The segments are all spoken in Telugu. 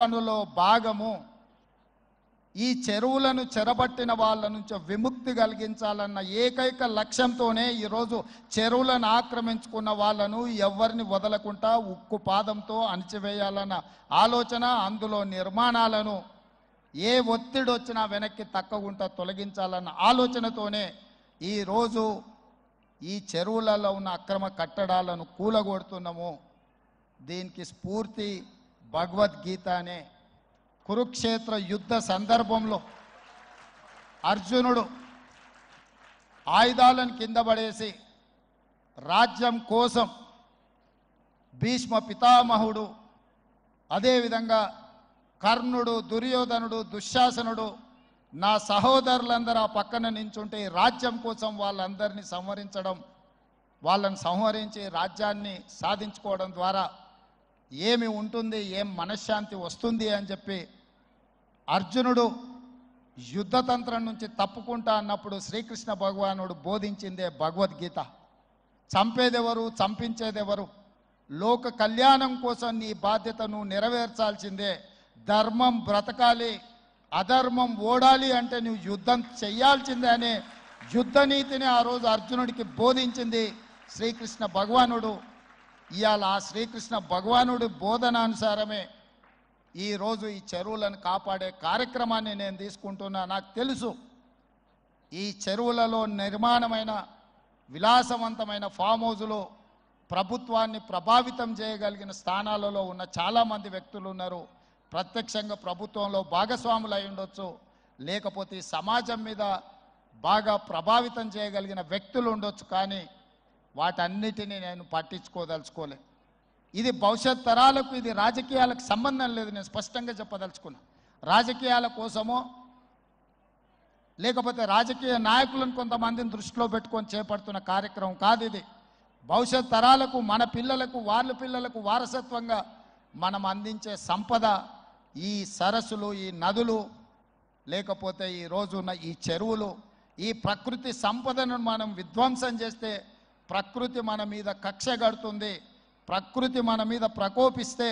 పనులో భాగము ఈ చెరువులను చెరబట్టిన వాళ్ళ నుంచి విముక్తి కలిగించాలన్న ఏకైక లక్ష్యంతోనే ఈరోజు చెరువులను ఆక్రమించుకున్న వాళ్ళను ఎవరిని వదలకుండా ఉక్కు పాదంతో అణిచివేయాలన్న ఆలోచన, అందులో నిర్మాణాలను ఏ ఒత్తిడి వచ్చినా వెనక్కి తక్కకుండా తొలగించాలన్న ఆలోచనతోనే ఈరోజు ఈ చెరువులలో ఉన్న అక్రమ కట్టడాలను కూలగొడుతున్నాము. దీనికి స్ఫూర్తి భగవద్గీత అనే కురుక్షేత్ర యుద్ధ సందర్భంలో అర్జునుడు ఆయుధాలను కింద పడేసి రాజ్యం కోసం భీష్మ పితామహుడు, అదేవిధంగా కర్ణుడు, దుర్యోధనుడు, దుశ్శాసనుడు, నా సహోదరులందరూ ఆ పక్కన నించుంటే రాజ్యం కోసం వాళ్ళందరినీ సంహరించడం, వాళ్ళని సంహరించి రాజ్యాన్ని సాధించుకోవడం ద్వారా ఏమి ఉంటుంది, ఏం మనశ్శాంతి వస్తుంది అని చెప్పి అర్జునుడు యుద్ధతంత్రం నుంచి తప్పుకుంటా అన్నప్పుడు శ్రీకృష్ణ భగవానుడు బోధించిందే భగవద్గీత. చంపేదెవరు, చంపించేదెవరు, లోక కళ్యాణం కోసం నీ బాధ్యతను నెరవేర్చాల్సిందే. ధర్మం బ్రతకాలి, అధర్మం ఓడాలి అంటే నువ్వు యుద్ధం చెయ్యాల్సిందే అనే యుద్ధ నీతిని ఆ రోజు అర్జునుడికి బోధించింది శ్రీకృష్ణ భగవానుడు. ఇవాళ ఆ శ్రీకృష్ణ భగవానుడి బోధనానుసారమే ఈరోజు ఈ చెరువులను కాపాడే కార్యక్రమాన్ని నేను తీసుకుంటున్నా. నాకు తెలుసు ఈ చెరువులలో నిర్మాణమైన విలాసవంతమైన ఫామ్ హౌజులు ప్రభుత్వాన్ని ప్రభావితం చేయగలిగిన స్థానాలలో ఉన్న చాలామంది వ్యక్తులు ఉన్నారు. ప్రత్యక్షంగా ప్రభుత్వంలో భాగస్వాములు అయి ఉండొచ్చు, లేకపోతే సమాజం మీద బాగా ప్రభావితం చేయగలిగిన వ్యక్తులు ఉండొచ్చు. కానీ వాటన్నిటినీ నేను పట్టించుకోదలుచుకోలే. ఇది భవిష్యత్ తరాలకు, ఇది రాజకీయాలకు సంబంధం లేదు. నేను స్పష్టంగా చెప్పదలుచుకున్నా. రాజకీయాల కోసమో లేకపోతే రాజకీయ నాయకులను కొంతమందిని దృష్టిలో పెట్టుకొని చేపడుతున్న కార్యక్రమం కాదు ఇది. భవిష్యత్ తరాలకు, మన పిల్లలకు, వాళ్ళ పిల్లలకు వారసత్వంగా మనం అందించే సంపద ఈ సరస్సులు, ఈ నదులు, లేకపోతే ఈ రోజున్న ఈ చెరువులు. ఈ ప్రకృతి సంపదను మనం విధ్వంసం చేస్తే ప్రకృతి మన మీద కక్ష కడుతుంది. ప్రకృతి మన మీద ప్రకోపిస్తే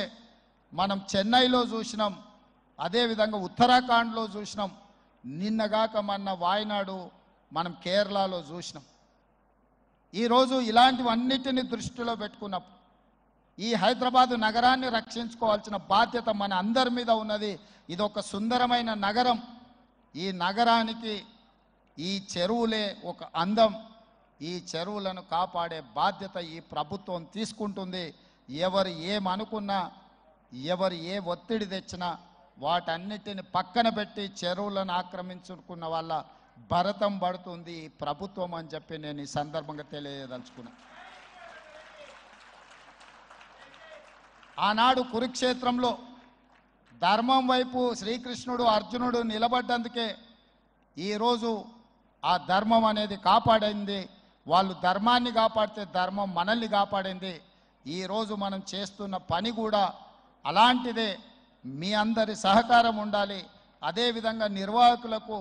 మనం చెన్నైలో చూసినాం, అదేవిధంగా ఉత్తరాఖండ్లో చూసినాం, నిన్నగాక మొన్న వాయనాడు మనం కేరళలో చూసినాం. ఈరోజు ఇలాంటివన్నిటిని దృష్టిలో పెట్టుకున్నప్పుడు ఈ హైదరాబాదు నగరాన్ని రక్షించుకోవాల్సిన బాధ్యత మన అందరి మీద ఉన్నది. ఇది ఒక సుందరమైన నగరం. ఈ నగరానికి ఈ చెరువులే ఒక అందం. ఈ చెరువులను కాపాడే బాధ్యత ఈ ప్రభుత్వం తీసుకుంటుంది. ఎవరు ఏమనుకున్నా, ఎవరు ఏ ఒత్తిడి తెచ్చినా వాటన్నిటిని పక్కన పెట్టి చెరువులను ఆక్రమించుకున్న వాళ్ళ భరతం పడుతుంది ఈ ప్రభుత్వం అని చెప్పి నేను ఈ సందర్భంగా తెలియదలుచుకున్నా. ఆనాడు కురుక్షేత్రంలో ధర్మం వైపు శ్రీకృష్ణుడు, అర్జునుడు నిలబడ్డందుకే ఈరోజు ఆ ధర్మం అనేది కాపాడింది. వాళ్ళు ధర్మాన్ని కాపాడితే ధర్మం మనల్ని కాపాడింది. ఈరోజు మనం చేస్తున్న పని కూడా అలాంటిదే. మీ అందరి సహకారం ఉండాలి. అదేవిధంగా నిర్వాహకులకు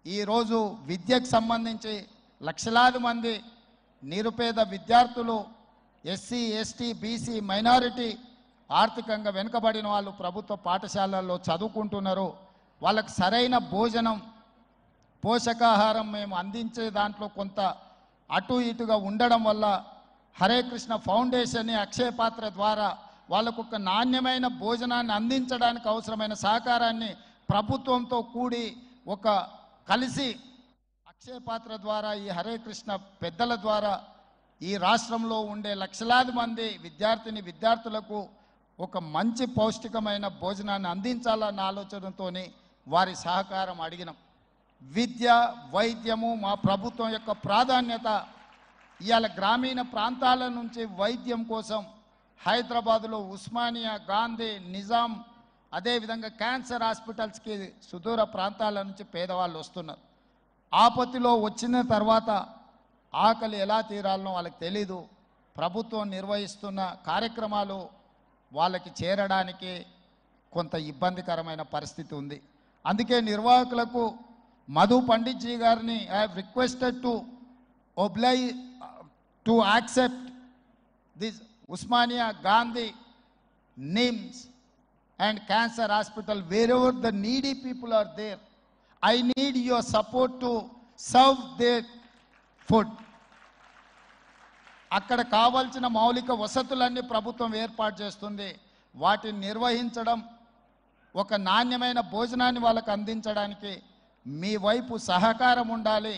ఈరోజు విద్యకు సంబంధించి లక్షలాది మంది నిరుపేద విద్యార్థులు, ఎస్సీ, ఎస్టీ, బీసీ, మైనారిటీ, ఆర్థికంగా వెనుకబడిన వాళ్ళు ప్రభుత్వ పాఠశాలల్లో చదువుకుంటున్నారు. వాళ్ళకు సరైన భోజనం, పోషకాహారం మేము అందించే దాంట్లో కొంత అటు ఇటుగా ఉండడం వల్ల హరే కృష్ణ ఫౌండేషన్, అక్షయ పాత్ర ద్వారా వాళ్ళకు ఒక నాణ్యమైన భోజనాన్ని అందించడానికి అవసరమైన సహకారాన్ని ప్రభుత్వంతో కూడి ఒక కలిసి అక్షయ పాత్ర ద్వారా, ఈ హరే కృష్ణ పెద్దల ద్వారా ఈ రాష్ట్రంలో ఉండే లక్షలాది మంది విద్యార్థులకు ఒక మంచి పౌష్టికమైన భోజనాన్ని అందించాలన్న ఆలోచనతో వారి సహకారం అడిగినాం. విద్య, వైద్యము మా ప్రభుత్వం యొక్క ప్రాధాన్యత. ఇవాళ గ్రామీణ ప్రాంతాల నుంచి వైద్యం కోసం హైదరాబాదులో ఉస్మానియా, గాంధీ, నిజాం, అదేవిధంగా క్యాన్సర్ హాస్పిటల్స్కి సుదూర ప్రాంతాల నుంచి పేదవాళ్ళు వస్తున్నారు. ఆపత్తిలో వచ్చిన తర్వాత ఆకలి ఎలా తీరాలనో వాళ్ళకి తెలీదు. ప్రభుత్వం నిర్వహిస్తున్న కార్యక్రమాలు వాళ్ళకి చేరడానికి కొంత ఇబ్బందికరమైన పరిస్థితి ఉంది. అందుకే నిర్వాహకులకు మధు పండిట్ జీ గారిని I have requested to accept this Osmania, Gandhi, NIMS and cancer hospital, wherever the needy people are there. I need your support to serve their food. అక్కడ కావాల్సిన మౌలిక వసతులన్నీ ప్రభుత్వం ఏర్పాటు చేస్తుంది. వాటిని నిర్వహించడం, ఒక నాణ్యమైన భోజనాన్ని వాళ్ళకు అందించడానికి మీ వైపు సహకారం ఉండాలి.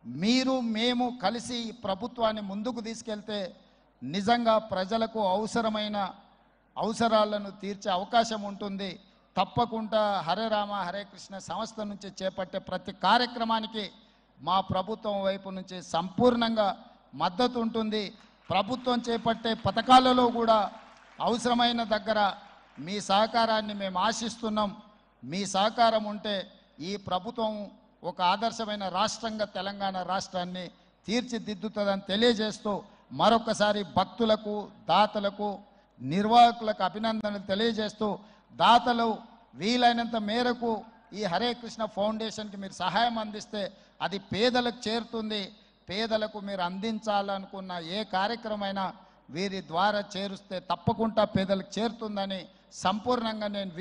మీరు మేము కలిసి ఈ ప్రభుత్వాన్ని ముందుకు తీసుకెళ్తే నిజంగా ప్రజలకు అవసరమైన అవసరాలను తీర్చే అవకాశం ఉంటుంది. తప్పకుండా హరే రామ హరే కృష్ణ సంస్థ నుంచి చేపట్టే ప్రతి కార్యక్రమానికి మా ప్రభుత్వం వైపు నుంచి సంపూర్ణంగా మద్దతు ఉంటుంది. ప్రభుత్వం చేపట్టే పథకాలలో కూడా అవసరమైన దగ్గర మీ సహకారాన్ని మేము ఆశిస్తున్నాం. మీ సహకారం ఉంటే ఈ ప్రభుత్వం ఒక ఆదర్శమైన రాష్ట్రంగా తెలంగాణ రాష్ట్రాన్ని తీర్చిదిద్దుతుందని తెలియజేస్తూ మరొకసారి భక్తులకు, దాతలకు, నిర్వాహకులకు అభినందనలు తెలియజేస్తూ, దాతలు వీలైనంత మేరకు ఈ హరే కృష్ణ ఫౌండేషన్కి మీరు సహాయం అందిస్తే అది పేదలకు చేరుతుంది. పేదలకు మీరు అందించాలనుకున్న ఏ కార్యక్రమమైనా వీరి ద్వారా చేరుస్తే తప్పకుండా పేదలకు చేరుతుందని సంపూర్ణంగా నేను